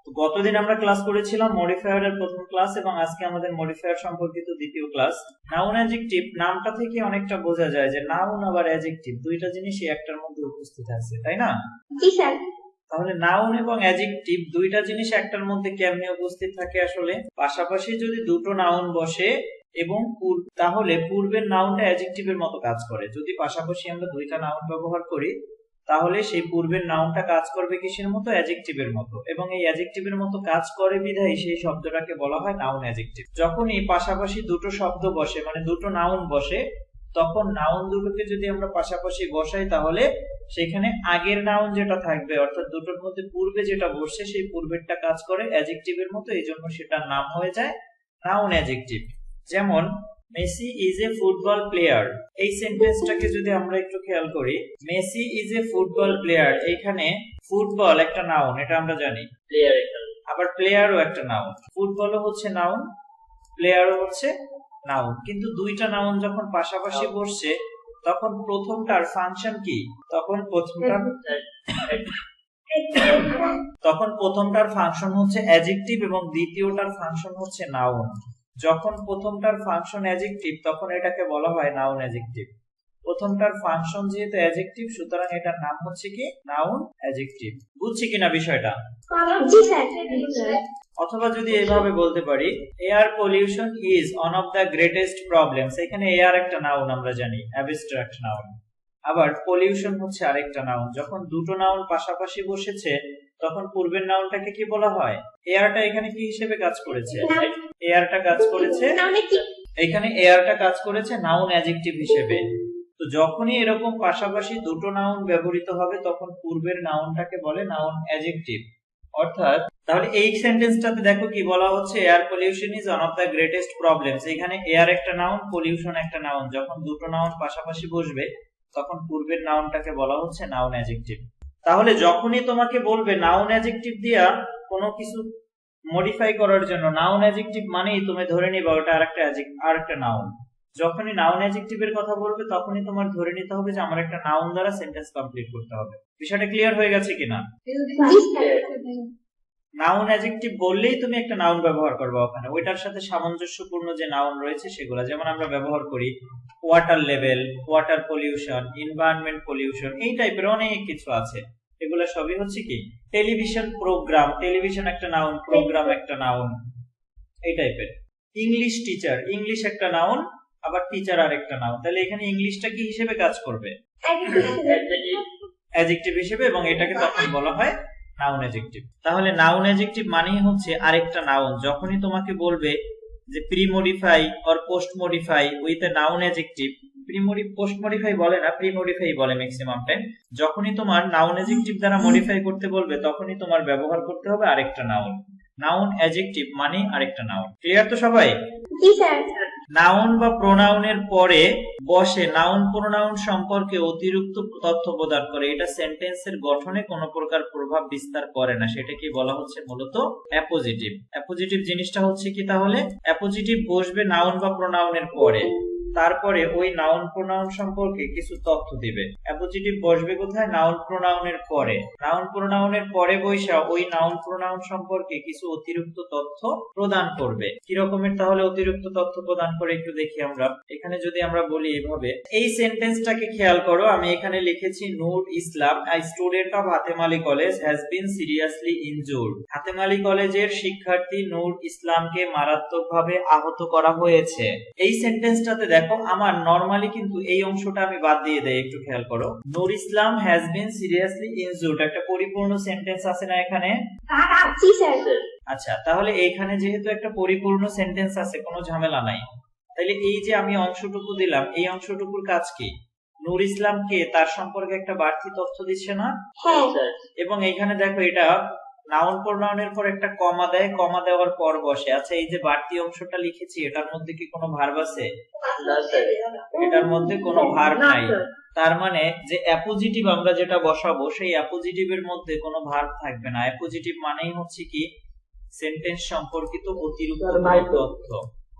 তো গতদিন আমরা ক্লাস করেছিলাম মডিফায়ারের প্রথম ক্লাস এবং আজকে আমাদের মডিফায়ার সম্পর্কিত দ্বিতীয় ক্লাস। নাউন অ্যাডজেক্টিভ নামটা থেকে অনেকটা বোঝা যায় যে নাউন আবার অ্যাডজেক্টিভ দুইটা জিনিসই একটার মধ্যে উপস্থিত আছে, তাই না? জি স্যার। তাহলে নাউন এবং অ্যাডজেক্টিভ দুইটা জিনিস একটার মধ্যে কেমনে উপস্থিত থাকে? আসলে পাশাপাশি যদি দুটো নাউন বসে এবং তাহলে পূর্বের নাউনটা অ্যাডজেক্টিভের মতো কাজ করে। যদি পাশাপাশি আমরা দুইটা নাউন ব্যবহার করি তাহলে সেই পূর্বের নাউনটা কাজ করবে কিসের মতো? অ্যাডজেক্টিভের মতো। এবং এই অ্যাডজেক্টিভের মতো কাজ করে বিধায় সেই শব্দটাকে বলা হয় নাউন অ্যাডজেক্টিভ। যখনই পাশাপাশি দুটো শব্দ বসে মানে দুটো নাউন বসে তখন নাউন দুটোকে যদি আমরা পাশাপাশি বসাই তাহলে সেখানে আগের নাউন যেটা থাকবে অর্থাৎ দুটোর মধ্যে পূর্বে যেটা বসছে সেই পূর্বেরটা কাজ করে অ্যাডজেক্টিভের মতো, এইজন্য সেটার নাম হয়ে যায় নাউন অ্যাডজেক্টিভ। যেমন Messi is a football player, এই সেন্টেন্সটাকে যদি আমরা একটু খেয়াল করি, Messi is a football player, এখানে ফুটবল একটা নাউন, এটা আমরা জানি, প্লেয়ার আবার প্লেয়ারও একটা নাউন। ফুটবলও হচ্ছে নাউন, প্লেয়ারও হচ্ছে নাউন, কিন্তু দুইটা নাউন যখন পাশাপাশি বসছে তখন প্রথমটার ফাংশন কি? তখন প্রথমটার ফাংশন হচ্ছে অ্যাডজেক্টিভ এবং দ্বিতীয়টার ফাংশন হচ্ছে নাউন। যখন প্রথমটার ফাংশন অ্যাডজেক্টিভ তখন এটাকে বলা হয় নাউন অ্যাডজেক্টিভ। প্রথমটার ফাংশন যেহেতু অ্যাডজেক্টিভ সুতরাং এটার নাম হচ্ছে কি? Noun adjective. বুঝছি কিনা বিষয়টা? জি স্যার। অথবা যদি এইভাবে বলতে পারি, air pollution is one of the greatest problems, এখানে এয়ার একটা নাউন আমরা জানি, অ্যাবস্ট্রাক্ট নাউন, আবার পলিউশন হচ্ছে আরেকটা নাউন। যখন দুটো নাউন পাশাপাশি বসেছে তখন পূর্বের নাউনটাকে কি বলা হয়? এয়ারটা এখানে কি হিসেবে কাজ করেছে? এয়ারটা কাজ করেছে, এখানে এয়ারটা কাজ করেছে নাউন অ্যাডজেক্টিভ হিসেবে। তো যখনই এরকম পাশাপাশি দুটো নাউন ব্যবহৃত হবে তখন পূর্বের নাউনটাকে বলে নাউন অ্যাডজেক্টিভ। অর্থাৎ তাহলে এই সেন্টেন্সটাতে দেখো কি বলা হচ্ছে, air pollution is one of the greatest problems, এখানে এয়ার একটা নাউন, পলিউশন একটা নাউন, যখন দুটো নাউন পাশাপাশি বসবে তখন পূর্বের নাউনটাকে বলা হচ্ছে নাউন অ্যাডজেক্টিভ। তাহলে যখনই তোমাকে বলবে নাউন অ্যাডজেক্টিভ দিয়া কোনো কিছু মডিফাই করার জন্য, নাউন অ্যাডজেক্টিভ মানেই তুমি ধরে নিবা ওটা আরেকটা নাউন। যখনই নাউন অ্যাডজেক্টিভের কথা বলবে তখনই তোমার ধরে নিতে হবে যে আমার একটা নাউন দ্বারা সেন্টেন্স কমপ্লিট করতে হবে। বিষয়টা ক্লিয়ার হয়ে গেছে কিনা? নাউন অ্যাডজেক্টিভ বললেই তুমি একটা নাউন ব্যবহার করবে ওখানে, ওইটার সাথে সামঞ্জস্যপূর্ণ যে নাউন রয়েছে সেগুলো। যেমন আমরা ব্যবহার করি water level, water pollution, environment pollution, এই টাইপের অনেক কিছু আছে। এগুলো সবই হচ্ছে কি? টেলিভিশন প্রোগ্রাম, টেলিভিশন একটা নাউন, প্রোগ্রাম একটা নাউন, এই টাইপের। ইংলিশ টিচার, ইংলিশ একটা নাউন আবার টিচার আরেকটা নাউন। তাহলে এখানে ইংলিশটা কি হিসেবে কাজ করবে? অ্যাডজেক্টিভ হিসেবে, এবং এটাকে তখন বলা হয় নাউন অ্যাডজেক্টিভ। তাহলে নাউন অ্যাডজেক্টিভ মানেই হচ্ছে আরেকটা নাউন। যখনই তোমাকে বলবে যে pre modify or post modify with a noun adjective, post modify বলে না, প্রি মডিফাই বলে ম্যাক্সিমাম টাইম। যখনই তোমার নাউন অ্যাডজেক্টিভ দ্বারা মডিফাই করতে বলবে তখনই তোমার ব্যবহার করতে হবে আরেকটা নাউন। নাউন অ্যাডজেক্টিভ মানে আরেকটা নাউন। ক্লিয়ার তো সবাই? জি স্যার। নাউন বা প্রোনাউনের পরে বসে নাউন প্রোনাউন সম্পর্কে অতিরিক্ত তথ্য প্রদান করে, এটা সেন্টেন্সের গঠনে কোনো প্রকার প্রভাব বিস্তার করে না, সেটাকে বলা হচ্ছে মূলত অ্যাপোজিটিভ। অ্যাপোজিটিভ জিনিসটা হচ্ছে কি? তাহলে অ্যাপোজিটিভ বসবে নাউন বা প্রোনাউনের পরে, তারপরে ওই নাউন প্রোনাউন সম্পর্কে কিছু তথ্য দিবে। অ্যাপোজিটিভ বসবে কোথায়? নাউন প্রোনাউনের পরে। নাউন প্রোনাউনের পরে বৈশা ওই নাউন প্রোনাউন সম্পর্কে কিছু অতিরিক্ত তথ্য প্রদান করবে। কি রকমের তাহলে অতিরিক্ত তথ্য প্রদান করে একটু দেখি আমরা। এখানে যদি আমরা বলি এভাবে, এই সেন্টেন্সটাকে খেয়াল করো, আমি এখানে লিখেছি Noor Islam, a student of Hatem Ali college has been seriously injured. Hatem Ali কলেজের শিক্ষার্থী নূর ইসলামকে মারাত্মকভাবে আহত করা হয়েছে। এই সেন্টেন্সটাতে দেখো আমার নরমালি কিন্তু এই অংশটা আমি বাদ দিয়ে দেই, একটু খেয়াল করো। নূর ইসলাম হ্যাজ বিন সিরিয়াসলি ইনজুর্ড একটা পরিপূর্ণ সেন্টেন্স আছে না এখানে? জি স্যার। আচ্ছা, তাহলে এইখানে যেহেতু একটা পরিপূর্ণ সেন্টেন্স আছে কোনো ঝামেলা নাই। তাহলে এই যে আমি অংশটুকু দিলাম এই অংশটুকুর কাজ কি? নূর ইসলামকে তার সম্পর্কে একটা বাড়তি তথ্য দিচ্ছে না? হ্যাঁ। এবং এইখানে দেখো এটা নাউন প্রোনাউনের পর একটা কমা দেয়, কমা দেওয়ার পর বসে। আচ্ছা, এই যে বাড়তি অংশটা লিখেছি এটার মধ্যে কি কোনো ভার্ব আছে? না স্যার। এটার মধ্যে কোনো ভার্ব নাই। তার মানে যে অ্যাপোজিটিভ আমরা যেটা বসাবো সেই অ্যাপোজিটিভের মধ্যে কোনো ভার্ব থাকবে না। অ্যাপোজিটিভ মানেই হচ্ছে কি? সেন্টেন্স সম্পর্কিত অতিরিক্ত তথ্য।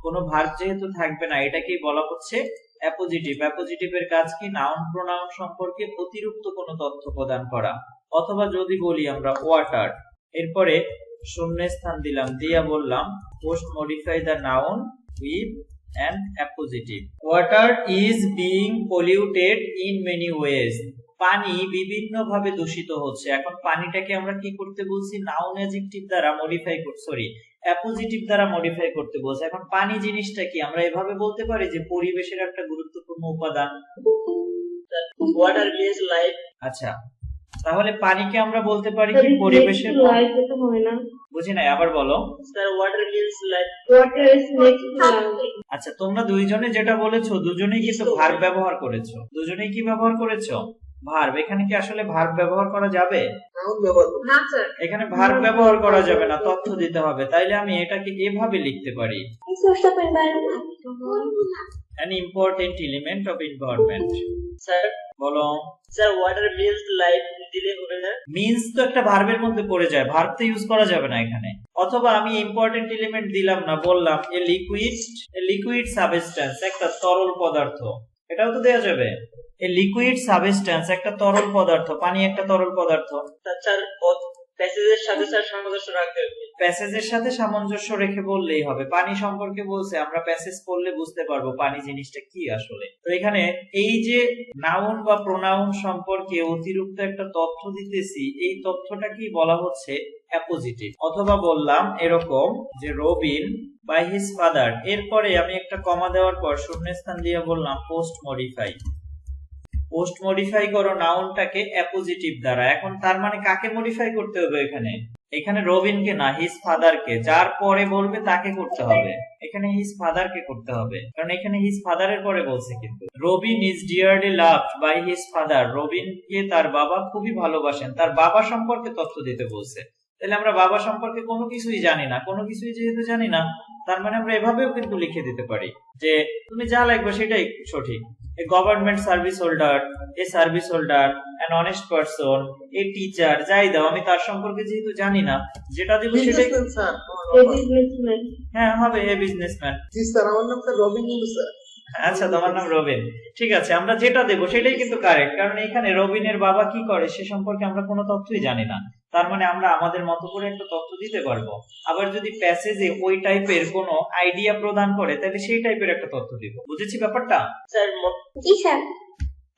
কোনো ভার্ব যেহেতু থাকবে না এটাকেই বলা হচ্ছে অ্যাপোজিটিভ। অ্যাপোজিটিভের কাজ কি? নাউন প্রোনাউন সম্পর্কে অতিরিক্ত কোনো তথ্য প্রদান করা। অথবা যদি বলি আমরা ওয়াটার, এরপরে শূন্য স্থান দিলাম, দিয়া বললাম post modify the noun with an appositive. Water is being polluted in many ways. পানি বিভিন্ন ভাবে দূষিত হচ্ছে। এখন পানিটাকে আমরা কি করতে বলছি? নাউন অ্যাডজেক্টিভ দ্বারা মডিফাই সরি অ্যাপোজিটিভ দ্বারা মডিফাই করতে বলছি। এখন পানি জিনিসটা কি আমরা এভাবে বলতে পারি যে পরিবেশের একটা গুরুত্বপূর্ণ উপাদান। Water is life. আচ্ছা, তাহলে পানিকে আমরা বলতে পারি কি পরিবেশের লাইফ, এটা হয় না। বুঝি নাই, আবার বলো। Sir water is life. Water is next to life. আচ্ছা, তোমরা দুইজনে যেটা বলেছো দুজনেই কিন্তু ভার্ব ব্যবহার করেছো। দুজনেই কি ব্যবহার করেছো? ভার্ব। এখানে কি আসলে ভার্ব ব্যবহার করা যাবে? নাউন ব্যবহার করুন। না স্যার। এখানে ভার্ব ব্যবহার করা যাবে না, তথ্য দিতে হবে। তাইলে আমি এটাকে এভাবে লিখতে পারি, source of environment. an important element of environment। Sir বলো। স্যার ওয়াটার ইজ লাইফ দিলে হবে না? মিন্স তো একটা ভার্বের মধ্যে পড়ে যায়, ভার্ব তো ইউজ করা যাবে না এখানে। অথবা আমি ইম্পর্টেন্ট এলিমেন্ট দিলাম না, বললাম এ লিকুইড সাবস্টেন্স, একটা তরল পদার্থ, এটাও তো দেয়া যাবে। এ লিকুইড সাবস্টেন্স একটা তরল পদার্থ, পানি একটা তরল পদার্থ। স্যার প্যাসেজের সাথে স্যার সামঞ্জস্য রাখতে হবে। প্যাসেজের সাথে সামঞ্জস্য রেখে বললেই হবে। পানি সম্পর্কে বলছে, আমরা প্যাসেজ পড়লে বুঝতে পারবো পানি জিনিসটা কি আসলে। তো এখানে এই যে নাউন বা প্রোনাউন সম্পর্কে অতিরিক্ত একটা তথ্য দিতেছি, এই তথ্যটাকেই বলা হচ্ছে অ্যাপোজিটিভ। অথবা বললাম এরকম যে রবিন বাই হিজ ফাদার, এরপরে আমি একটা কমা দেওয়ার পর শূন্যস্থান দিয়ে বললাম পোস্ট মডিফাই। পোস্ট মডিফাই করো নাউনটাকে অ্যাপোজিটিভ দ্বারা। এখন তার মানে কাকে মডিফাই করতে হবে এখানে? এখানে রবিনকে না, হিজ ফাদারকে। যার পরে বলবে তাকে করতে হবে। এখানে হিজ ফাদারকে করতে হবে, কারণ এখানে হিজ ফাদারের পরে বলছে। কিন্তু Robin is dearly loved by his father, রবিনকে তার বাবা খুবই ভালোবাসেন। তার বাবা সম্পর্কে তথ্য দিতে বলছে। তাহলে আমরা বাবা সম্পর্কে কোনো কিছুই জানি না। কোনো কিছুই যেহেতু জানি না, তার মানে আমরা এভাবেও কিন্তু লিখে দিতে পারি যে তুমি যা লিখবে সেটাই সঠিক। A government service holder, a service holder, an honest person, a teacher, যাই দাও, আমি তার সম্পর্কে যেহেতু জানি না, যেটা দিব সেটাই। Sir A businessman. হ্যাঁ হবে, এ বিজনেসম্যান। জি স্যার, আমার নাম স্যার রবিন স্যার। আচ্ছা, তোমার নাম রবিন, ঠিক আছে। আমরা যেটা দেব সেটাই কিন্তু কারেক্ট, কারণ এখানে রবিনের বাবা কি করে সে সম্পর্কে আমরা কোনো তথ্যই জানি না। তার মানে আমরা আমাদের মতো করে একটা তথ্য দিতে পারবো। আবার যদি প্যাসেজে ওই টাইপের কোনো আইডিয়া প্রদান করে, তাহলে সেই টাইপের একটা তথ্য দিব। বুঝেছি ব্যাপারটা? স্যার জি স্যার।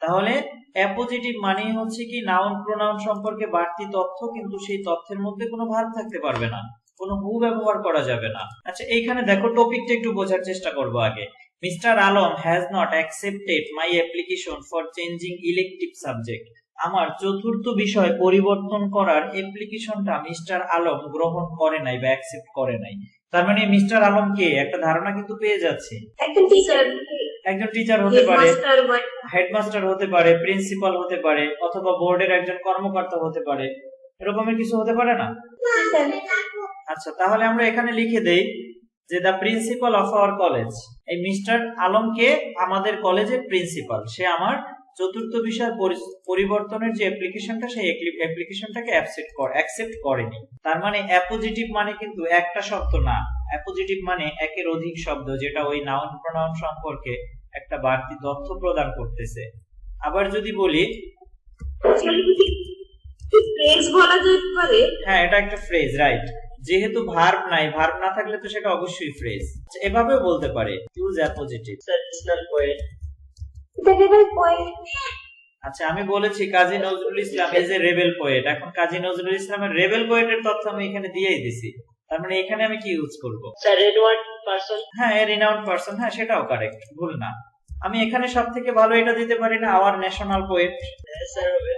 তাহলে অ্যাপোজিটিভ মানেই হচ্ছে কি নাউন প্রোনাউন সম্পর্কে বাড়তি তথ্য, কিন্তু সেই তথ্যের মধ্যে কোনো ভার্ব থাকতে পারবে না, কোনো হু ব্যবহার করা যাবে না। আচ্ছা, এইখানে দেখো টপিকটা একটু বোঝার চেষ্টা করব আগে। Mister Alam has not accepted my application for changing elective subject. আমার চতুর্থ বিষয় পরিবর্তন করার অ্যাপ্লিকেশনটা মিস্টার আলম গ্রহণ করে নাই বা অ্যাকসেপ্ট করে নাই। তার মানে মিস্টার আলম কে, একটা ধারণা কিন্তু পেয়ে যাচ্ছে। একজন টিচার। একজন টিচার হতে পারে, হেডমাস্টার হতে পারে, প্রিন্সিপাল হতে পারে, অথবা বোর্ডের একজন কর্মকর্তা হতে পারে। এরকমের কিছু হতে পারে না? আচ্ছা, তাহলে আমরা এখানে লিখে দেই যে the principal of our college. এই মিস্টার আলমকে আমাদের কলেজের প্রিন্সিপাল, সে আমার চতুর্থ বিষয় পরিবর্তনের যে অ্যাপ্লিকেশনটা, সেই অ্যাপ্লিকেশনটাকে অ্যাকসেপ্ট করেনি। তার মানে অ্যাপোজিটিভ মানে কিন্তু একটা শব্দ না, অ্যাপোজিটিভ মানে একের অধিক শব্দ, যেটা ওই নাউন প্রোনাউন সম্পর্কে একটা বাড়তি তথ্য প্রদান করতেছে। আবার যদি বলি ফ্রেজ বলা যেতে পারে। হ্যাঁ, এটা একটা ফ্রেজ, রাইট। যেহেতু ভার্ব নাই, ভার্ব না থাকলে তো সেটা অবশ্যই ফ্রেজ। এভাবেও বলতে পারে ইউজ অ্যাপোজিটিভ। Traditional poet. আচ্ছা, আমি বলেছি Kazi Nazrul Islam is a rebel poet. এখন কাজী নজরুল ইসলামের রেবেল পোয়েটের তথ্য আমি এখানে দিয়েই দিছি। তার মানে এখানে আমি কি ইউজ করব? Sir renowned person. হ্যাঁ, রিনাউন্ড পারসন, হ্যাঁ সেটাও কারেক্ট, ভুল না। আমি এখানে সবথেকে ভালো এটা দিতে পারি না, আওয়ার ন্যাশনাল পোয়েট। স্যার হবে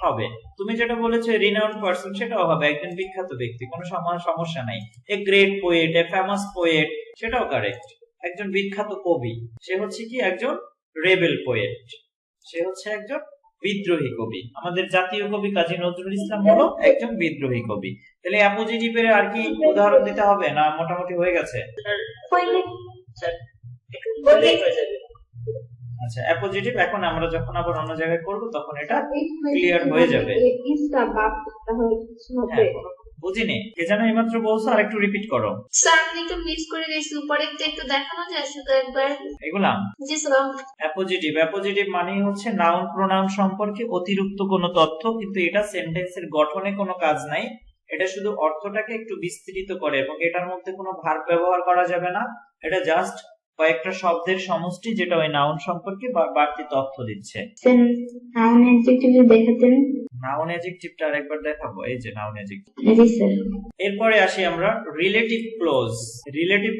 হবে। তুমি যেটা বলেছো রিনাউন্ড পারসন, সেটাও হবে, একজন বিখ্যাত ব্যক্তি, কোনো সমস্যা নাই। A great poet, a famous poet, সেটাও কারেক্ট। একজন বিখ্যাত কবি, সে হচ্ছে কি একজন রেবেল পোয়েট, সে হচ্ছে একজন বিদ্রোহী কবি। আমাদের জাতীয় কবি কাজী নজরুল ইসলাম হলো একজন বিদ্রোহী কবি। তাহলে অ্যাপোজিটিভের আর কি উদাহরণ দিতে হবে না? মোটামুটি হয়ে গেছে। স্যার একটু বললেই হয়ে যাবে। আচ্ছা, অ্যাপোজিটিভ এখন আমরা যখন আবার অন্য জায়গায় করব তখন এটা ক্লিয়ার হয়ে যাবে। হ্যাঁ, বুঝিনি, কে যেন এইমাত্র বলছো, আর একটু রিপিট করো। স্যার আমি একটু মিস করে গেছি, উপরেরটা একটু দেখানো যায় শুধু একবার? এগুলা জি স্যার। অ্যাপোজিটিভ মানেই হচ্ছে নাউন প্রোনাউন সম্পর্কে অতিরিক্ত কোনো তথ্য, কিন্তু এটা সেন্টেন্সের গঠনে কোনো কাজ নাই, এটা শুধু অর্থটাকে একটু বিস্তৃত করে এবং এটার মধ্যে কোনো ভার্ব ব্যবহার করা যাবে না। এটা জাস্ট কয়েকটা শব্দের সমষ্টি যেটা ওই নাউন সম্পর্কে বাড়তি তথ্য দিচ্ছে। নাউন অ্যাডজেক্টিভ দেখাতেন। নাউন অ্যাডজেক্টিভটা আরেকবার দেখাবো, এই যে নাউন অ্যাডজেক্টিভ। জি স্যার। এরপরে আসি আমরা রিলেটিভ ক্লোজ। রিলেটিভ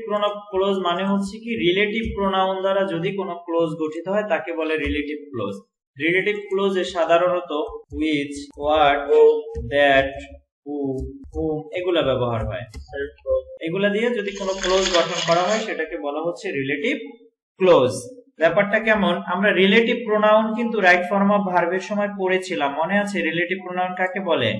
ক্লোজ মানে হচ্ছে কি, রিলেটিভ প্রোনাউন দ্বারা যদি কোনো ক্লোজ গঠিত হয় তাকে বলে রিলেটিভ ক্লোজ। রিলেটিভ ক্লোজে সাধারণত হুইচ, হোয়াট, দ্যাট, হু, হুম এগুলা ব্যবহার হয়। এগুলা দিয়ে যদি কোনো ক্লোজ গঠন করা হয় সেটাকে বলা হচ্ছে রিলেটিভ ক্লোজ। ব্যাপারটা কেমন, আমরা রিলেটিভ প্রোনাউন কিন্তু রাইট ফর্ম অফ ভার্বের সময় পড়েছিলাম, মনে আছে? রিলেটিভ প্রোনাউন কাকে বলে?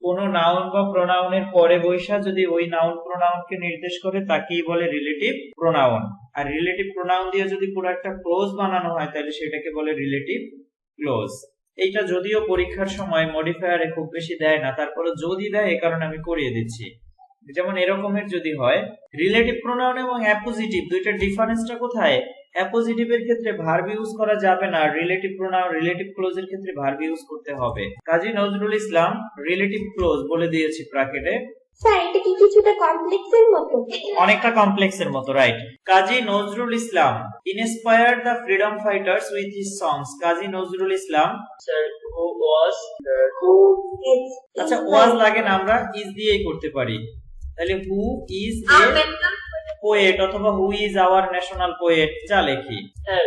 কোন নাউন বা প্রোনাউনের পরে বৈশা যদি ওই নাউন প্রোনাউনকে নির্দেশ করে তাকেই বলে রিলেটিভ প্রোনাউন। আর রিলেটিভ প্রোনাউন দিয়ে যদি পুরো একটা ক্লোজ বানানো হয় তাহলে সেটাকে বলে রিলেটিভ ক্লোজ। এইটা যদিও পরীক্ষার সময় মডিফায়ারে খুব বেশি দেয় না, তারপরে যদি দেয় এই কারণে আমি করিয়ে দিচ্ছি। যেমন এরকমের যদি হয়, রিলেটিভ প্রোনাউন এবং অ্যাপোজিটিভ দুইটার ডিফারেন্সটা কোথায়? অ্যাপোজিটিভের ক্ষেত্রে ভার্ব ইউজ করা যাবে না, রিলেটিভ প্রোনাউন রিলেটিভ ক্লোজের ক্ষেত্রে ভার্ব ইউজ করতে হবে। কাজী নজরুল ইসলাম রিলেটিভ ক্লোজ বলে দিয়েছি ব্র্যাকেটে। স্যার এটা কি কিছুটা কমপ্লেক্সের মতো? অনেকটা কমপ্লেক্সের মতো, right. Kazi Nazrul Islam inspired the freedom fighters with his songs. Kazi Nazrul Islam sir who was who is. আচ্ছা ওয়াজ লাগে না, আমরা ইজ দিয়েই করতে পারি। তাহলে হু ইজ এ পোয়েট অথবা who is our national poet যা লেখি। স্যার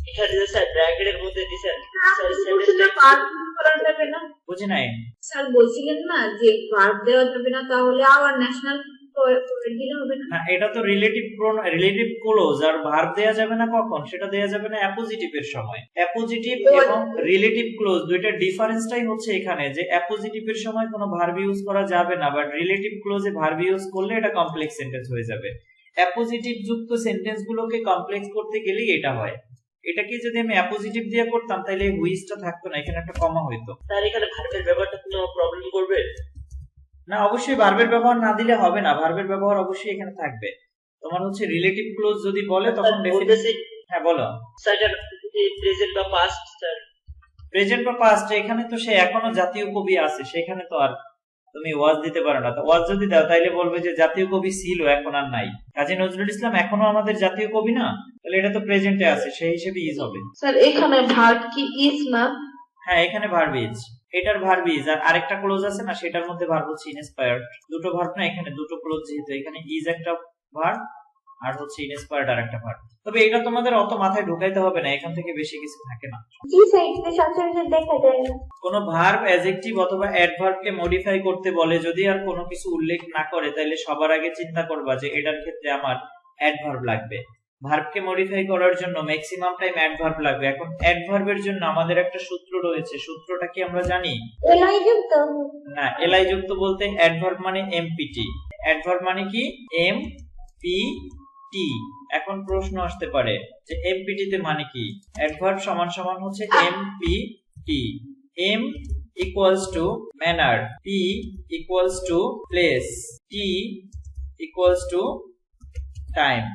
এখানে যে স্যার ব্র্যাকেটের মধ্যে দিবেন স্যার সেটা ভার্ব করা যাবে না। বুঝি নাই। স্যার বলছিলেন না যে ভার্ব দেওয়া যাবে না, তাহলে আওয়ার ন্যাশনাল পোয়েট দিলে হবে না? না, এটা তো রিলেটিভ ক্লোজ, আর ভার্ব দেয়া যাবে না কখন? সেটা দেয়া যাবে না অ্যাপোজিটিভের সময়। অ্যাপোজিটিভ এবং রিলেটিভ ক্লোজ দুইটার ডিফারেন্সটাই হচ্ছে এখানে যে অ্যাপোজিটিভের সময় কোনো ভার্ব ইউজ করা যাবে না, বাট রিলেটিভ ক্লোজে ভার্ব ইউজ করলে এটা কমপ্লেক্স সেন্টেন্স হয়ে যাবে। অ্যাপোজিটিভ যুক্ত সেন্টেন্স গুলোকে কমপ্লেক্স করতে গেলেই এটা হয়। এটাকে যদি আমি অ্যাপোজিটিভ দিয়ে করতাম তাহলে হুইজটা থাকতো না, এখানে একটা কমা হইতো। স্যার এখানে ভার্বের ব্যাপারটা কোনো প্রবলেম করবে না, অবশ্যই ভার্বের ব্যবহার না দিলে হবে না, ভার্বের ব্যবহার অবশ্যই এখানে থাকবে। তোমার হচ্ছে রিলেটিভ ক্লোজ যদি বলে তখন হ্যাঁ বলো। স্যার প্রেজেন্ট বা পাস্ট স্যার প্রেজেন্ট বা পাস্ট, এখানে তো সে এখনো জাতীয় কবি আছে, সেখানে তো আর তুমি ওয়াজ দিতে পারো না। তো ওয়াজ যদি দাও তাইলে বলবে যে জাতীয় কবি ছিল এখন আর নাই। কাজী নজরুল ইসলাম এখনো আমাদের জাতীয় কবি না, তাহলে এটা তো প্রেজেন্টে আছে, সেই হিসেবে ইজ হবে। স্যার এখানে ভার্ব কি ইজ না? হ্যাঁ এখানে ভার্ব ইজ, এটার ভার্ব ইজ, আর আরেকটা ক্লোজ আছে না সেটার মধ্যে ভার্ব হচ্ছে ইনস্পায়ার্ড। দুটো ভার্ব না এখানে, দুটো ক্লোজ যেহেতু এখানে ইজ একটা ভার্ব আর হচ্ছে ইনস্পায়ার্ড আর একটা ভার্ব। তবে এটা তোমাদের অত মাথায় ঢুকাইতে হবে না, এখান থেকে বেশি কিছু থাকে না। জি স্যার এটা সচরাচর দেখা যায় না। কোনো ভার্ব অ্যাডজেক্টিভ অথবা অ্যাডভার্বকে মডিফাই করতে বলে যদি আর কোনো কিছু উল্লেখ না করে তাহলে সবার আগে চিন্তা করবা যে এটার ক্ষেত্রে আমার অ্যাডভার্ব লাগবে। ভার্বকে মডিফাই করার জন্য ম্যাক্সিমাম টাইম অ্যাডভার্ব লাগবে। এখন অ্যাডভার্বের জন্য আমাদের একটা সূত্র রয়েছে, সূত্রটা কি আমরা জানি? এলআই যুক্ত। না, এলআই যুক্ত বলতে অ্যাডভার্ব মানে এমপিটি। অ্যাডভার্ব মানে কি? M P T. এখন প্রশ্ন আসতে পারে যে এমপিটি তে মানে কি? অ্যাডভার্ব সমান সমান হচ্ছে MPT. M equals to manner, P equals to place, T equals to time.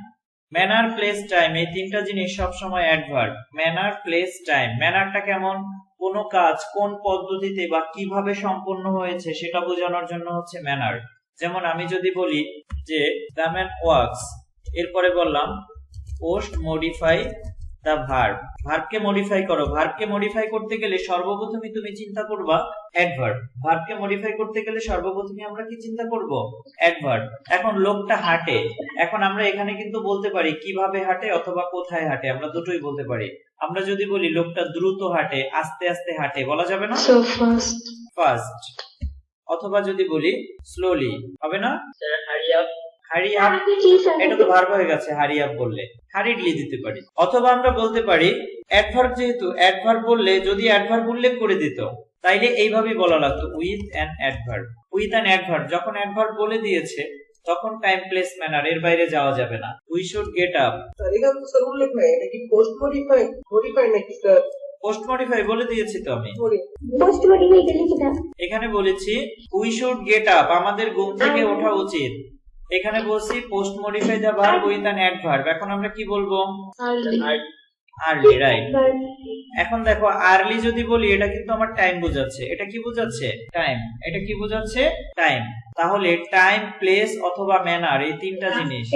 Manner, place, time এই তিনটা জিনিস সব সময় অ্যাডভার্ব। Manner, place, time. ম্যানারটা কেমন? কোন কাজ কোন পদ্ধতিতে বা কিভাবে সম্পন্ন হয়েছে সেটা বোঝানোর জন্য হচ্ছে ম্যানার। যেমন আমি যদি বলি যে দ্য ম্যান ওয়ার্কস, এরপরে বললাম পোস্ট মডিফাই দ্য ভার্ব। ভার্বকে মডিফাই করো। ভার্বকে মডিফাই করতে গেলে সর্বপ্রথমে তুমি চিন্তা করবা অ্যাডভার্ব। ভার্বকে মডিফাই করতে গেলে সর্বপ্রথমে আমরা কি চিন্তা করব? অ্যাডভার্ব। এখন লোকটা হাঁটে, এখন আমরা এখানে কিন্তু বলতে পারি কিভাবে হাঁটে অথবা কোথায় হাঁটে, আমরা দুটোই বলতে পারি। আমরা যদি বলি লোকটা দ্রুত হাঁটে, আস্তে আস্তে হাঁটে, বলা যাবে না? So fast. ফাস্ট। অথবা যদি বলি স্লোলি, হবে না? Sir hurry up. Hurry up, এটা তো ভার্ব হয়ে গেছে, হারি আপ বললে হারিডলি দিতে পারি। অথবা আমরা বলতে পারি অ্যাডভার্ব, যেহেতু অ্যাডভার্ব বললে যদি অ্যাডভার্ব উল্লেখ করে দিত তাইলে এইভাবেই বলা লাগতো with an adverb. With an adverb, যখন অ্যাডভার্ব বলে দিয়েছে তখন টাইম, প্লেস, ম্যানার এর বাইরে যাওয়া যাবে না। We should get up. Sir এটা তো স্যার উল্লেখ নাই, এটা কি পোস্ট মডিফাই নাকি স্যার? পোস্ট মডিফাই বলে দিয়েছি তো আমি। পোস্ট মডিফাই গেলে কি না? এখানে বলেছি উই শুড গেট আপ, আমাদের ঘুম থেকে ওঠা উচিত। এখানে বলছি post modify the verb with an adverb. এখন আমরা কি বলবো? Early, right. এখন দেখো আর্লি যদি বলি এটা কিন্তু আমার টাইম বোঝাচ্ছে। এটা কি বোঝাচ্ছে? টাইম। এটা কি বোঝাচ্ছে? টাইম। তাহলে টাইম, প্লেস অথবা ম্যানার, এই তিনটা জিনিস,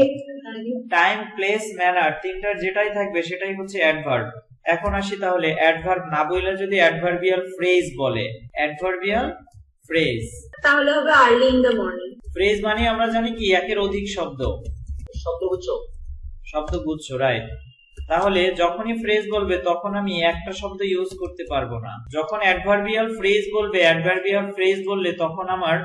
টাইম, প্লেস, ম্যানার, তিনটার যেটাই থাকবে সেটাই হচ্ছে অ্যাডভার্ব। এখন আসি তাহলে অ্যাডভার্ব না বইলে যদি অ্যাডভার্বিয়াল ফ্রেজ বলে, অ্যাডভার্বিয়াল ফ্রেজ, তাহলে হবে early in the morning. Phrase মানে আমরা জানি কি একের অধিক শব্দ, শব্দগুচ্ছ। শব্দগুচ্ছ, রাইট। তাহলে যখনই ফ্রেজ বলবে তখন আমি একটা শব্দ ইউজ করতে পারবো না। যখন অ্যাডভার্বিয়াল ফ্রেজ বলবে, অ্যাডভার্বিয়াল ফ্রেজ বললে তখন আমার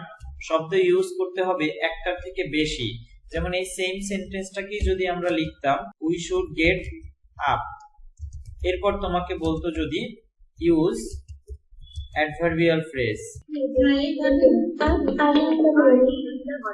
শব্দ ইউজ করতে হবে একটার থেকে বেশি। যেমন এই সেম সেন্টেন্সটাকে যদি আমরা লিখতাম উই শুড গেট আপ, এরপর তোমাকে বলতো যদি ইউজ অ্যাডভার্বিয়াল ফ্রেজ,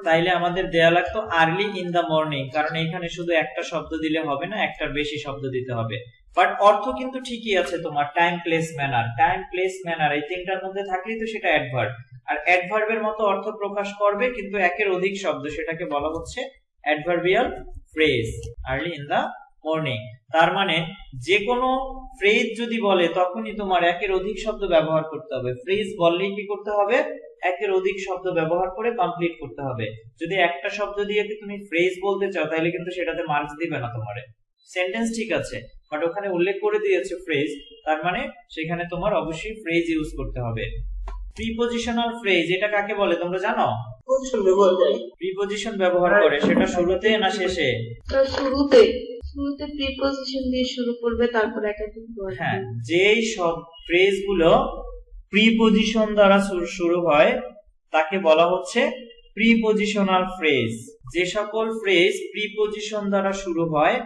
তাইলে আমাদের দেয়া লাগতো আর্লি ইন দা মর্নিং, কারণ এখানে শুধু একটা শব্দ দিলে হবে না, একটার বেশি শব্দ দিতে হবে। বাট অর্থ কিন্তু ঠিকই আছে তোমার, time, place, manner. Time, place, manner এই তিনটার মধ্যে থাকলেই তো সেটা অ্যাডভার্ব। আর অ্যাডভার্বের মতো অর্থ প্রকাশ করবে কিন্তু একের অধিক শব্দ, সেটাকে বলা হচ্ছে adverbial phrase, early in the morning. তার মানে যে কোনো ফ্রেজ যদি বলে তখনই তোমার একের অধিক শব্দ ব্যবহার করতে হবে। ফ্রেজ বললেই কি করতে হবে? একের অধিক শব্দ ব্যবহার করে কমপ্লিট করতে হবে। যদি একটা শব্দ দিয়ে কি তুমি ফ্রেজ বলতে চাও তাহলে কিন্তু সেটাতে মার্কস দিবে না তোমারে। সেন্টেন্স ঠিক আছে বাট ওখানে উল্লেখ করে দিয়েছে ফ্রেজ, তার মানে সেখানে তোমার অবশ্যই ফ্রেজ ইউজ করতে হবে। প্রিপজিশনাল ফ্রেজ এটা কাকে বলে তোমরা জানো? প্রপোজিশন ব্যবহার করে। প্রিপজিশন ব্যবহার করে, সেটা শুরুতে না শেষে? শুরুতে প্রিপজিশন দিয়ে শুরু করবে, তারপর একাধিক ওয়ার্ড। হ্যাঁ, যেই সব ফ্রেজ গুলো প্রিপজিশন দ্বারা শুরু হয় তাকে বলা হচ্ছে প্রিপজিশনাল ফ্রেজ। যে সকল ফ্রেজ প্রিপজিশন দ্বারা শুরু হয়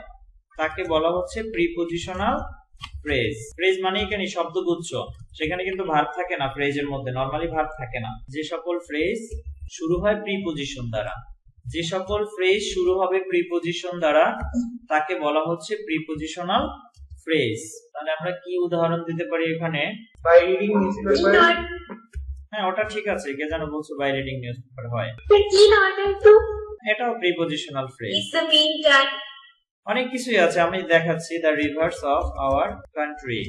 তাকে বলা হচ্ছে প্রিপজিশনাল ফ্রেজ। ফ্রেজ মানে এখানে শব্দগুচ্ছ, সেখানে কিন্তু ভার্ব থাকে না ফ্রেজের মধ্যে, নরমালি ভার্ব থাকে না। যে সকল ফ্রেজ শুরু হয় প্রিপজিশন দ্বারা, যে সকল ফ্রেজ শুরু হবে প্রিপজিশন দ্বারা তাকে বলা হচ্ছে প্রিপজিশনাল ফ্রেজ। তাহলে আমরা কি উদাহরণ দিতে পারি এখানে? By reading newspaper. হ্যাঁ, ওটা ঠিক আছে, কে যেন বলছো বাই রিডিং নিউজপেপার হয়, in order to, এটাও prepositional phrase. in the meantime, অনেক কিছুই আছে, আমি দেখাচ্ছি। The rivers of our country,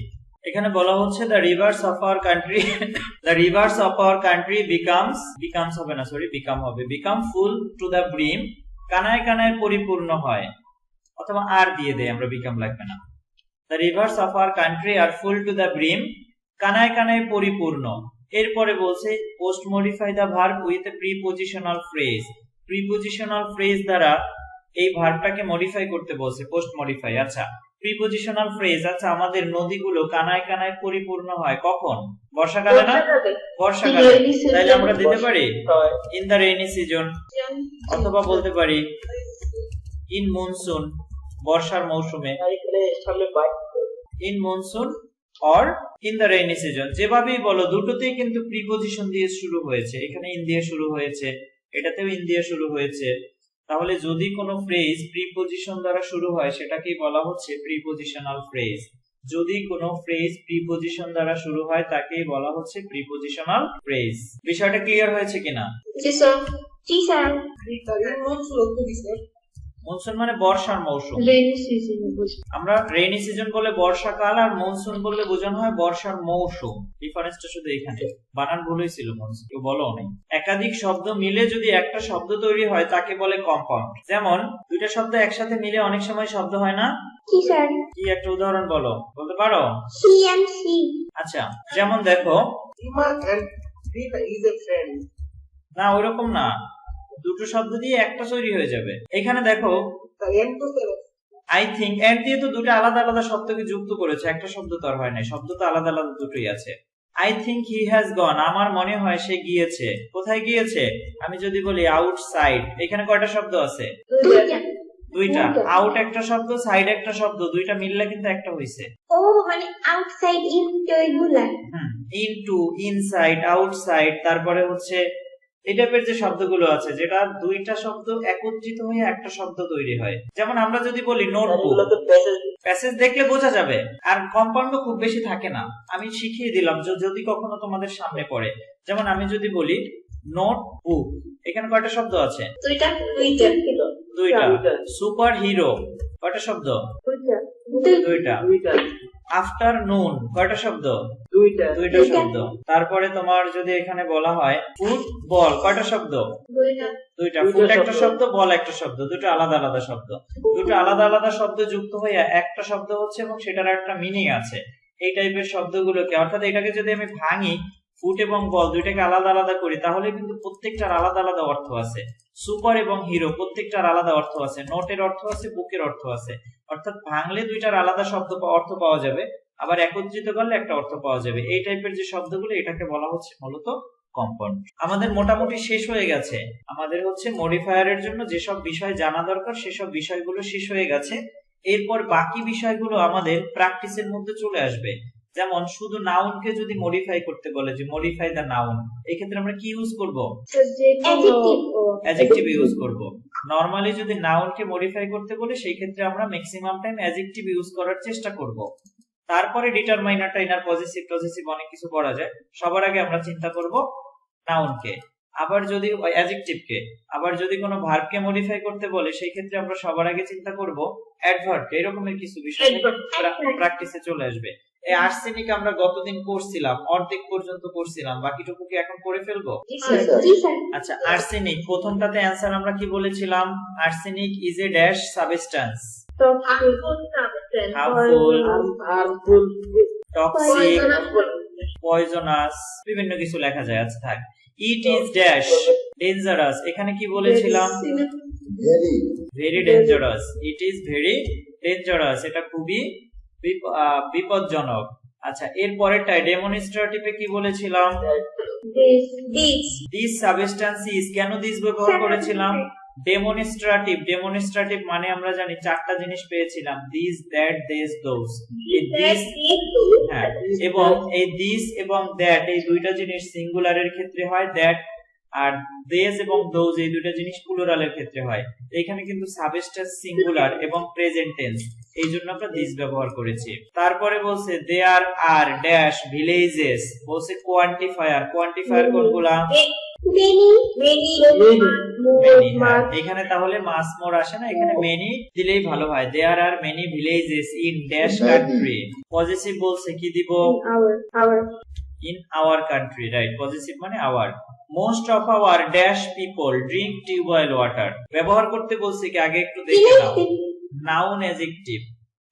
এখানে বলা হচ্ছে the rivers of our country, the rivers of our country becomes হবে না, সরি বিকাম হবে, become full to the brim, কানায় কানায় পরিপূর্ণ হয়, অথবা আর দিয়ে দেয়, আমরা বিকাম লাগবে না। The rivers of our country আর ফুল টু দ্য ব্রিম, কানায় কানায় পরিপূর্ণ। এরপরে বলছে post modify the verb with a prepositional phrase, prepositional phrase দ্বারা এই ভার্বটাকে মডিফাই করতে বলছে, পোস্ট মডিফাই। আচ্ছা, প্রিপজিশনাল ফ্রেজ, আচ্ছা আমাদের নদীগুলো কানায় কানায় পরিপূর্ণ হয় কখন? বর্ষাকালে না? বর্ষাকালে। তাইলে আমরা দিতে পারি ইন দ্য রেইনি সিজন, অথবা বলতে পারি ইন মনসুন, বর্ষার মৌসুমে, in monsoon or in the rainy season. যেভাবেই বলো দুটোতেই কিন্তু প্রিপজিশন দিয়ে শুরু হয়েছে, এখানে ইন দিয়ে শুরু হয়েছে, এটাতেও ইন দিয়ে শুরু হয়েছে। তাহলে যদি কোনো ফ্রেজ প্রিপজিশন দ্বারা শুরু হয় সেটাকেই বলা হচ্ছে প্রিপজিশনাল ফ্রেজ। যদি কোনো ফ্রেজ প্রিপজিশন দ্বারা শুরু হয় তাকেই বলা হচ্ছে প্রিপজিশনাল ফ্রেজ। বিষয়টা ক্লিয়ার হয়েছে কিনা? জি স্যার। জি স্যার। মনসুন মানে বর্ষার মৌসুম। রেইনি সিজন বুঝি আমরা রেইনি সিজন বলে বর্ষাকাল, আর মনসুন বললে বোঝানো হয় বর্ষার মৌসুম। ডিফারেন্সটা শুধু এখানে, বানান ভুল হয়েছিল, মনসুন কেউ বলো নেই। একাধিক শব্দ মিলে যদি একটা শব্দ তৈরি হয় তাকে বলে কম্পাউন্ড। যেমন দুইটা শব্দ একসাথে মিলে অনেক সময় শব্দ হয় না? জি স্যার। কি একটা উদাহরণ বলো, বলতে পারো? হি এন্ড সি। আচ্ছা, যেমন দেখো, Rima and Rita is a friend. না ওইরকম না, দুটো শব্দ দিয়ে একটা তৈরি হয়ে যাবে। এখানে দেখো The end to the I think, end দিয়ে তো দুটো আলাদা আলাদা শব্দকে যুক্ত করেছে, একটা শব্দ তো আর হয় নাই, শব্দ তো আলাদা আলাদা দুটোই আছে। I think he has gone, আমার মনে হয় সে গিয়েছে। কোথায় গিয়েছে? আমি যদি বলি আউটসাইড, এখানে কয়টা শব্দ আছে? দুইটা। আউট একটা শব্দ, সাইড একটা শব্দ, দুইটা মিললে কিন্তু একটা হইছে। ও মানে আউটসাইড ইনটু এগুলা। ইনটু, ইনসাইড, আউটসাইড, তারপরে হচ্ছে এই টাইপের যে শব্দগুলো আছে যেটা দুইটা শব্দ একত্রিত হয়ে একটা শব্দ তৈরি হয়। যেমন আমরা যদি বলি নোটবুক, প্যাসেজ দেখলে বোঝা যাবে, আর কম্পাউন্ড খুব বেশি থাকে না। আমি শিখিয়ে দিলাম যদি কখনো তোমাদের সামনে পড়ে। যেমন আমি যদি বলি নোটবুক, এখানে কয়টা শব্দ আছে? দুইটা। দুইটা। সুপার হিরো কয়টা শব্দ? দুইটা। দুইটা আফটারনুন কয়টা শব্দ? দুইটা দুইটা শব্দ। তারপরে তোমার যদি এখানে বলা হয় ফুটবল কয়টা শব্দ? দুইটা। দুইটা ফুট একটা শব্দ। শব্দ, বল একটা শব্দ, দুটো আলাদা আলাদা শব্দ। দুটো আলাদা আলাদা শব্দ যুক্ত হয়ে একটা শব্দ হচ্ছে এবং সেটার একটা মিনিং আছে। এই টাইপের শব্দগুলোকে, অর্থাৎ এটাকে যদি আমি ভাঙি, ফুট এবং বল দুইটাকে আলাদা আলাদা করি, তাহলে কিন্তু প্রত্যেকটার আলাদা আলাদা অর্থ আছে। সুপার এবং হিরো প্রত্যেকটার আলাদা অর্থ আছে, নোটের অর্থ আছে, বুকের অর্থ আছে। অর্থাৎ ভাঙলে দুইটার আলাদা শব্দ অর্থ পাওয়া যাবে, আবার একত্রিত করলে একটা অর্থ পাওয়া যাবে। এই টাইপের যে শব্দগুলো, এটাকে বলা হচ্ছে মূলত কম্পাউন্ড। আমাদের মোটামুটি শেষ হয়ে গেছে। আমাদের হচ্ছে মডিফায়ারের জন্য যেসব বিষয় জানা দরকার সেসব বিষয়গুলো শেষ হয়ে গেছে। এরপর বাকি বিষয়গুলো আমাদের প্র্যাকটিসের মধ্যে চলে আসবে। যেমন শুধু নাউনকে যদি মডিফাই করতে বলে, যে মডিফাই দা নাউন, এই ক্ষেত্রে আমরা কি ইউজ করব? অ্যাডজেক্টিভ ইউজ করব। নরমালি যদি নাউনকে মডিফাই করতে বলে, সেই ক্ষেত্রে আমরা ম্যাক্সিমাম টাইম অ্যাডজেক্টিভ ইউজ করার চেষ্টা করব। তারপরে ডিটারমাইনারটা, ইনার পজিটিভ পজিটিভ অনেক কিছু করা যায়। সবার আগে আমরা চিন্তা করব নাউনকে। আবার যদি অ্যাডজেক্টিভকে, আবার যদি কোনো ভার্বকে মডিফাই করতে বলে, সেই ক্ষেত্রে আমরা সবার আগে চিন্তা করব অ্যাডভার্বকে। এরকমের কিছু বিষয় প্র্যাকটিসে চলে আসবে। এই আর্সেনিক আমরা গতদিন করছিলাম, অর্ধেক পর্যন্ত করছিলাম, বাকিটুকু কি এখন করে ফেলবো? আচ্ছা, আর্সেনিক প্রথমটাতে অ্যানসার আমরা কি বলেছিলাম? Arsenic is a dash substance, harmful, toxic, poisonous, বিভিন্ন কিছু লেখা যায়। আচ্ছা থাক। ইট ইজ ড্যাশ ডেঞ্জারাস, এখানে কি বলেছিলাম? Very dangerous. It is very dangerous, এটা খুবই বিপজ্জনক। আচ্ছা, এর পরেরটায় ডেমনস্ট্রেটিভে কি বলেছিলাম? দিস সাবস্টেন্স ইজ, কেন দিস ব্যবহার করেছিলাম? ডেমনস্ট্রেটিভ, ডেমনস্ট্রেটিভ মানে আমরা জানি চারটা জিনিস পেয়েছিলাম, দিস, দ্যাট, দিস, দোজ। হ্যাঁ, এবং এই দিস এবং দ্যাট এই দুইটা জিনিস সিঙ্গুলারের ক্ষেত্রে হয়, দ্যাট, আর দেস এবং দোজ এই দুইটা জিনিস প্লুরালের ক্ষেত্রে হয়। এখানে কিন্তু সাবস্টেন্স সিঙ্গুলার এবং প্রেজেন্ট টেন্স, এই জন্য আমরা দিস ব্যবহার করেছি। তারপরে বলছে দেয়ার আর ড্যাশ ভিলেজেস, বলছে কোয়ান্টিফায়ার, কোয়ান্টিফায়ার কোনগুলা? এখানে তাহলে মাস মোর আসে না, এখানে মেনি দিলেই ভালো হয়। There are many villages in dash country. Positive বলছে কি দিব? In our country, right. Positive মানে our. Most of our dash people drink tubewell water, ব্যবহার করতে বলছে কি আগে একটু দেখে নাও। নাউন অ্যাডজেক্টিভ,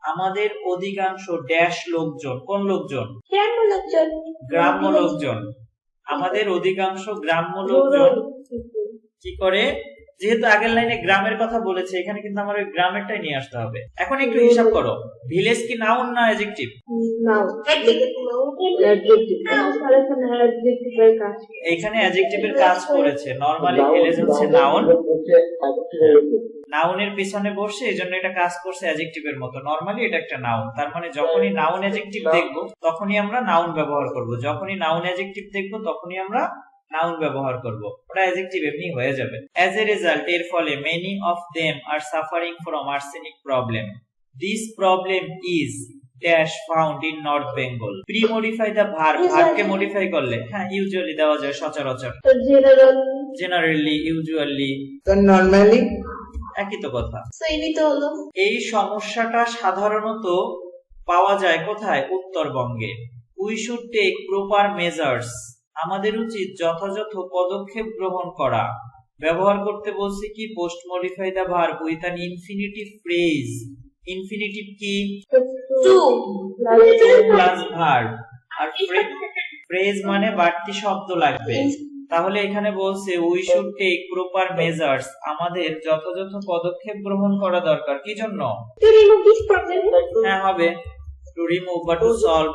আমাদের অধিকাংশ ড্যাশ লোকজন, কোন লোকজন? গ্রাম্য লোকজন। আমাদের অধিকাংশ গ্রাম্য লোকজন কি করে? যেহেতু আগের লাইনে গ্রামের কথা বলেছে, এখানে কিন্তু আমার ওই গ্রামেরটাই নিয়ে আসতে হবে। এখন একটু হিসাব করো, ভিলেজ কি নাউন না অ্যাডজেক্টিভ? এখানে অ্যাডজেক্টিভের কাজ করেছে। নরমালি ভিলেজ হচ্ছে নাউন, নাউনের পিছনে বসে, এজন্য এটা কাজ করছে অ্যাডজেক্টিভের মতো। নরমালি এটা একটা নাউন, তার মানে যখনই নাউন অ্যাডজেক্টিভ দেখবো তখনই আমরা নাউন ব্যবহার করব, যখনই নাউন অ্যাডজেক্টিভ দেখবো তখনই আমরা নাউন ব্যবহার করব, ওটা অ্যাডজেক্টিভ এমনি হয়ে যাবে। অ্যাজ এ রেজাল্ট, এর ফলে many of them are suffering from arsenic problem. This problem is dash found in north Bengal. Pre modify the verb, ভার্বকে মডিফাই করলে হ্যাঁ ইউজুয়ালি দেওয়া যায়, সচরাচর, জেনারেলি, ইউজুয়ালি, নরমালি, একই তো কথা। এই সমস্যাটা সাধারণত পাওয়া যায় কোথায়? উত্তরবঙ্গে। We should take proper measures, আমাদের উচিত যথাযথ পদক্ষেপ গ্রহণ করা। ব্যবহার করতে বলছে কি? Post modify the verb with an infinitive phrase. Infinitive কি? প্লাস ভার্ব, আর ফ্রেজ মানে বাড়তি শব্দ লাগবে। তাহলে এখানে বলছে we should take proper measures, আমাদের যথাযথ পদক্ষেপ গ্রহণ করা দরকার। কি জন্য? হ্যাঁ হবে, টু রিমুভ বা to solve,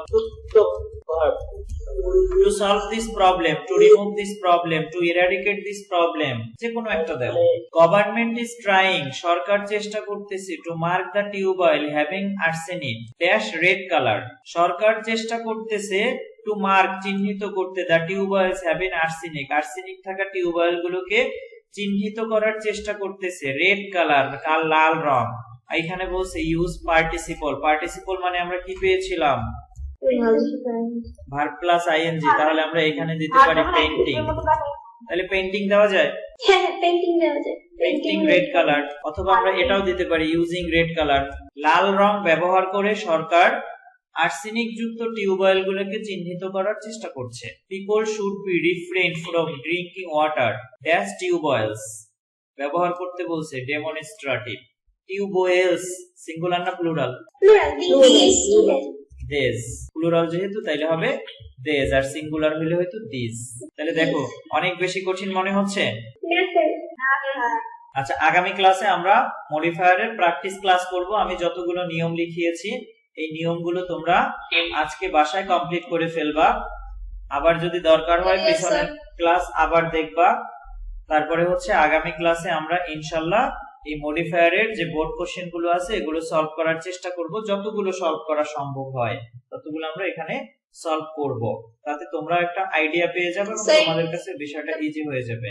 to solve this problem, to remove this problem, two eradicate this problem, যে কোনো একটা দাও। গভর্নমেন্ট ইজ ট্রাইং, সরকার চেষ্টা করতেছে, to mark the tubewell having arsenic dash red colour, সরকার চেষ্টা করতেছে টু মার্ক চিহ্নিত করতে, the tubewells having arsenic, arsenic থাকা টিউবওয়েল গুলোকে চিহ্নিত করার চেষ্টা করতেছে, রেড কালার, লাল রং। এখানে বলছে ইউজ পার্টিসিপল, পার্টিসিপল মানে আমরা কি পেয়েছিলাম? ভার্ব প্লাস আইএনজি, তাহলে আমরা এখানে দিতে পারি পেইন্টিং, তাহলে পেইন্টিং দেওয়া যায়, হ্যাঁ পেন্টিং দেওয়া যায়। পেইন্টিং রেড কালার, অথবা আমরা এটাও দিতে পারি ইউজিং রেড কালার। লাল রং ব্যবহার করে সরকার আর্সেনিক যুক্ত টিউবওয়েল গুলোকে চিহ্নিত করার চেষ্টা করছে। People should be refrain from drinking water dash tubewells ব্যবহার করতে বলছে ডেমনস্ট্রেটিভ। টিউবওয়েলস সিঙ্গুলার না প্লুরাল? প্লুরাল দেজ, প্লুরাল যেহেতু তাইলে হবে দেজ, আর সিঙ্গুলার হলে হয়তো দিস। তাহলে দেখো অনেক বেশি কঠিন মনে হচ্ছে। আচ্ছা, আগামী ক্লাসে আমরা মডিফায়ারের প্র্যাকটিস ক্লাস করব। আমি যতগুলো নিয়ম লিখিয়েছি এই নিয়মগুলো তোমরা আজকে বাসায় কমপ্লিট করে ফেলবা। আবার যদি দরকার হয় পিছনের ক্লাস আবার দেখবা। তারপরে হচ্ছে আগামী ক্লাসে আমরা ইনশাআল্লাহ এই মডিফায়ারের যে বোর্ড কোশ্চেন গুলো আছে এগুলো সলভ করার চেষ্টা করব। যতগুলো সলভ করা সম্ভব হয় ততগুলো আমরা এখানে সলভ করব, তাতে তোমরা একটা আইডিয়া পেয়ে যাবে এবং তোমাদের কাছে বিষয়টা ইজি হয়ে যাবে।